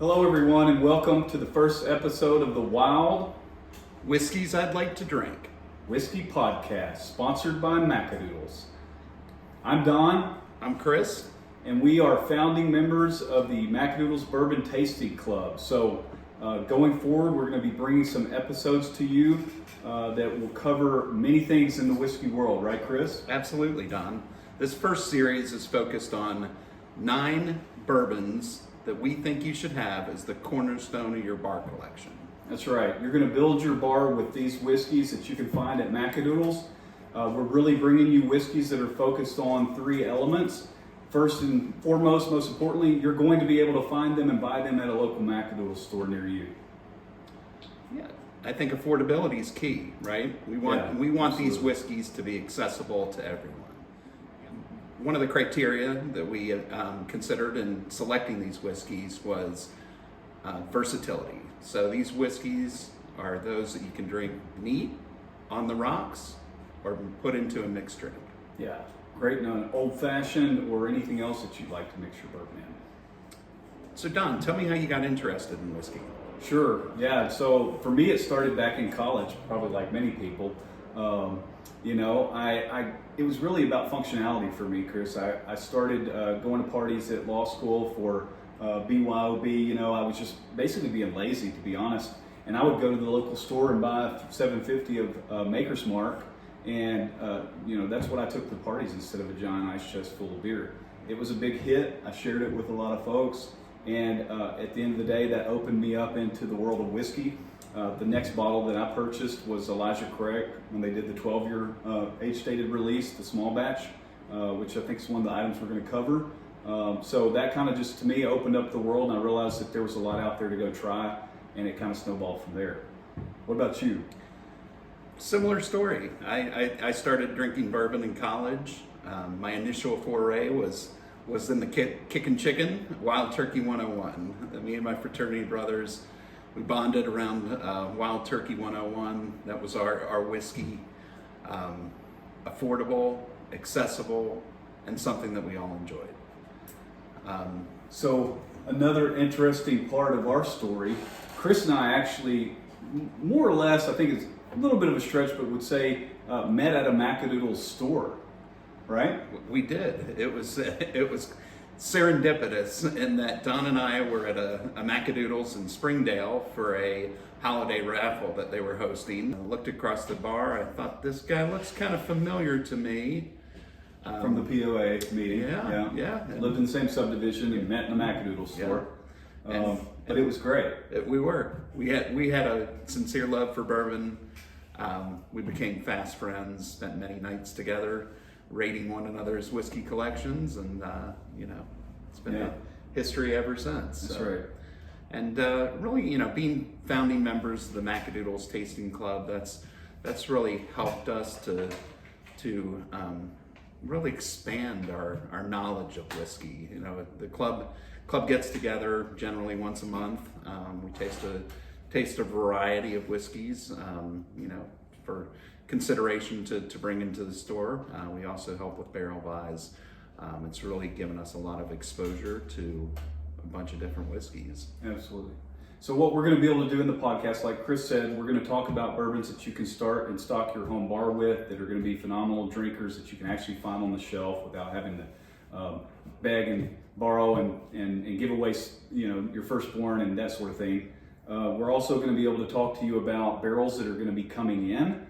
Hello everyone and welcome to the first episode of the Wild Whiskeys I'd Like to Drink Whiskey Podcast, sponsored by Macadoodles. I'm Don. I'm Chris. And we are founding members of the Macadoodles Bourbon Tasting Club. So going forward, we're going to be bringing some episodes to you that will cover many things in the whiskey world, right Chris? Absolutely, Don. This first series is focused on 9 bourbons that we think you should have as the cornerstone of your bar collection. That's right. You're going to build your bar with these whiskeys that you can find at Macadoodles. We're really bringing you whiskeys that are focused on 3 elements. First and foremost, most importantly, you're going to be able to find them and buy them at a local Macadoodles store near you. Yeah, I think affordability is key, right? We want these whiskeys to be accessible to everyone. One of the criteria that we considered in selecting these whiskeys was versatility. So these whiskeys are those that you can drink neat, on the rocks, or put into a mixed drink. Yeah, great in an old-fashioned or anything else that you'd like to mix your bourbon in. So Don, tell me how you got interested in whiskey. Sure, yeah. So for me, it started back in college, probably like many people. It was really about functionality for me, Chris. I started going to parties at law school for BYOB. I was just basically being lazy, to be honest. And I would go to the local store and buy $7.50 of Maker's Mark, and that's what I took to parties instead of a giant ice chest full of beer. It was a big hit. I shared it with a lot of folks, and at the end of the day, that opened me up into the world of whiskey. The next bottle that I purchased was Elijah Craig when they did the 12-year age-stated release, the small batch, which I think is one of the items we're going to cover. So that kind of just, to me, opened up the world, and I realized that there was a lot out there to go try, and it kind of snowballed from there. What about you? Similar story. I started drinking bourbon in college. My initial foray was in the Kickin' Chicken, Wild Turkey 101. Me and my fraternity brothers, we bonded around Wild Turkey 101. That was our whiskey. Affordable, accessible, and something that we all enjoyed. So another interesting part of our story, Chris and I actually, more or less, I think it's a little bit of a stretch, but would say met at a Macadoodles store, right? We did. It was serendipitous in that Don and I were at a Macadoodles in Springdale for a holiday raffle that they were hosting. I looked across the bar. I thought, this guy looks kind of familiar to me. From the POA meeting. Yeah. Lived in the same subdivision and met in a Macadoodles store. But it was great. We had a sincere love for bourbon. We became fast friends, spent many nights together, rating one another's whiskey collections, and it's been a history ever since. That's right. And really, being founding members of the Macadoodles Tasting Club, that's really helped us to really expand our knowledge of whiskey. The club gets together generally once a month. We taste a variety of whiskeys, for consideration to bring into the store. We also help with barrel buys. It's really given us a lot of exposure to a bunch of different whiskeys. Absolutely. So what we're going to be able to do in the podcast, like Chris said, we're going to talk about bourbons that you can start and stock your home bar with, that are going to be phenomenal drinkers that you can actually find on the shelf without having to beg and borrow and give away, your firstborn and that sort of thing. We're also going to be able to talk to you about barrels that are going to be coming in,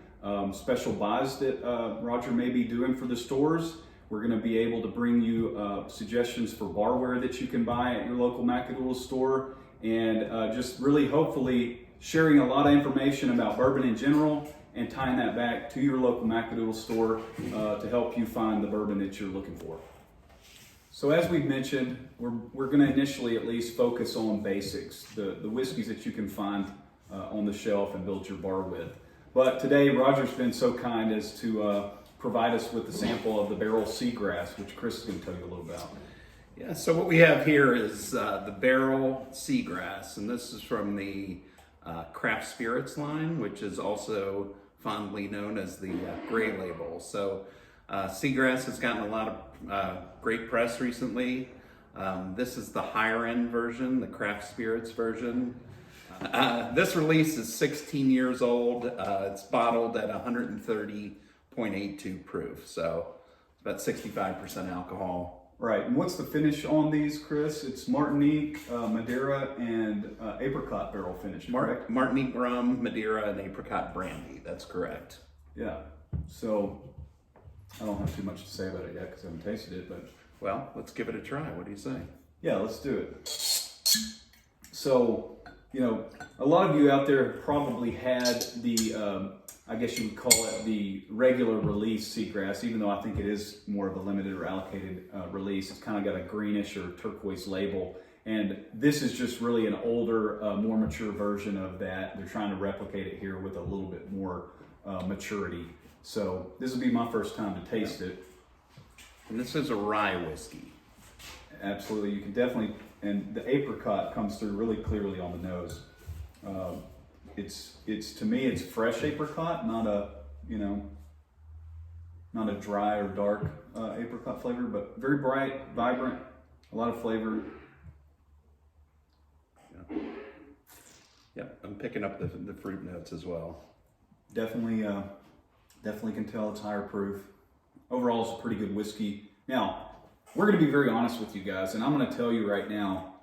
special buys that Roger may be doing for the stores. We're going to be able to bring you suggestions for barware that you can buy at your local Macadoodles store, and just really hopefully sharing a lot of information about bourbon in general and tying that back to your local Macadoodles store to help you find the bourbon that you're looking for. So as we've mentioned, we're going to initially at least focus on basics, the whiskeys that you can find on the shelf and build your bar with. But today, Roger's been so kind as to provide us with a sample of the Barrell Seagrass, which Chris is going to tell you a little about. Yeah, so what we have here is the Barrell Seagrass, and this is from the craft spirits line, which is also fondly known as the gray label. So Seagrass has gotten a lot of great press recently. This is the higher end version, the craft spirits version. This release is 16 years old. It's bottled at 130.82 proof, so it's about 65% alcohol. Right, and what's the finish on these, Chris? It's Martinique, Madeira, and apricot barrel finish, correct? Martinique rum, Madeira, and apricot brandy. That's correct. Yeah, so I don't have too much to say about it yet because I haven't tasted it, but... Well, let's give it a try. What do you say? Yeah, let's do it. So, you know, a lot of you out there probably had the, I guess you would call it the regular release Seagrass, even though I think it is more of a limited or allocated release. It's kind of got a greenish or turquoise label. And this is just really an older, more mature version of that. They're trying to replicate it here with a little bit more maturity. So this will be my first time to taste it. And this is a rye whiskey. Absolutely, you can definitely, and the apricot comes through really clearly on the nose. It's to me, it's fresh apricot, not a, you know, not a dry or dark apricot flavor, but very bright, vibrant, a lot of flavor. Yeah, yep, I'm picking up the fruit notes as well. Definitely can tell it's higher proof. Overall, it's a pretty good whiskey. Now, we're going to be very honest with you guys, and I'm going to tell you right now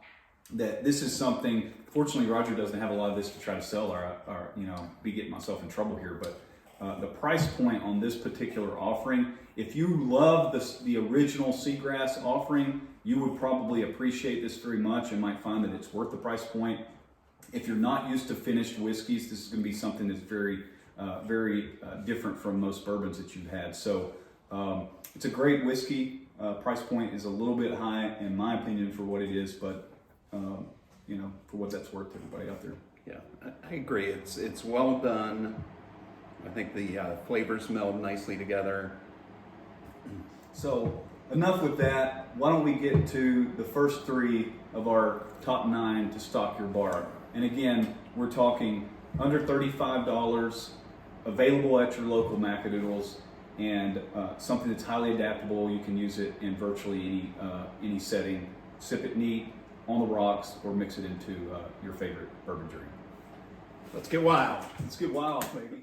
that this is something. Fortunately, Roger doesn't have a lot of this to try to sell, or you know, be getting myself in trouble here. But the price point on this particular offering, if you love the original Seagrass offering, you would probably appreciate this very much and might find that it's worth the price point. If you're not used to finished whiskeys, this is going to be something that's very different from most bourbons that you've had. So it's a great whiskey. Price point is a little bit high, in my opinion, for what it is, but you know, for what that's worth to everybody out there. Yeah, I agree. It's well done. I think the flavors meld nicely together. So enough with that. Why don't we get to the first three of our top 9 to stock your bar? And again, we're talking under $35, available at your local Macadoodles, and something that's highly adaptable. You can use it in virtually any setting. Sip it neat, on the rocks, or mix it into your favorite bourbon drink. Let's get wild. Let's get wild, baby.